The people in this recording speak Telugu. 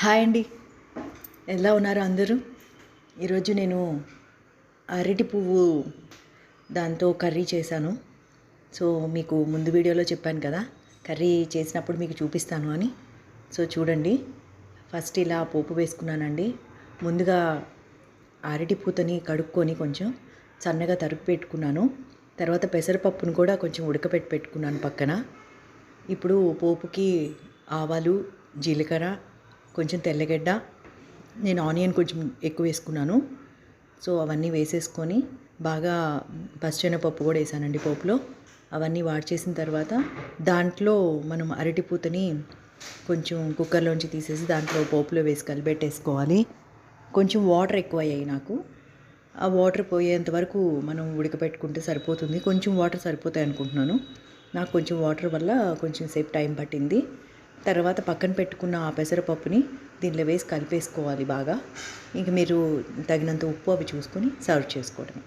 హాయ్ అండి, ఎలా ఉన్నారు అందరూ? ఈరోజు నేను అరటి పువ్వు దాంతో కర్రీ చేశాను. సో మీకు ముందు వీడియోలో చెప్పాను కదా, కర్రీ చేసినప్పుడు మీకు చూపిస్తాను అని. సో చూడండి, ఫస్ట్ ఇలా పోపు వేసుకున్నానండి. ముందుగా అరటి పూతని కడుక్కొని కొంచెం సన్నగా తరుగు పెట్టుకున్నాను. తర్వాత పెసరపప్పును కూడా కొంచెం ఉడకపెట్టి పెట్టుకున్నాను పక్కన. ఇప్పుడు పోపుకి ఆవాలు, జీలకర్ర, కొంచెం తెల్లగడ్డ, నేను ఆనియన్ కొంచెం ఎక్కువ వేసుకున్నాను. సో అవన్నీ వేసేసుకొని బాగా పచ్చెనపప్పు కూడా వేసానండి పోపులో. అవన్నీ వాడ్చేసిన తర్వాత దాంట్లో మనం అరటి పూతని కొంచెం కుక్కర్లోంచి తీసేసి దాంట్లో పోపులో వేసి కలిపెట్టేసుకోవాలి. కొంచెం వాటర్ ఎక్కువ అయ్యాయి నాకు. ఆ వాటర్ పోయేంత వరకు మనం ఉడకపెట్టుకుంటే సరిపోతుంది. కొంచెం వాటర్ సరిపోతాయి అనుకుంటున్నాను. నాకు కొంచెం వాటర్ వల్ల కొంచెం సేపు టైం పట్టింది. తర్వాత పక్కన పెట్టుకున్న ఆ పెసరపప్పుని దీంట్లో వేసి కలిపేసుకోవాలి బాగా. ఇంక మీరు తగినంత ఉప్పు అవి చూసుకొని సర్వ్ చేసుకోవడం.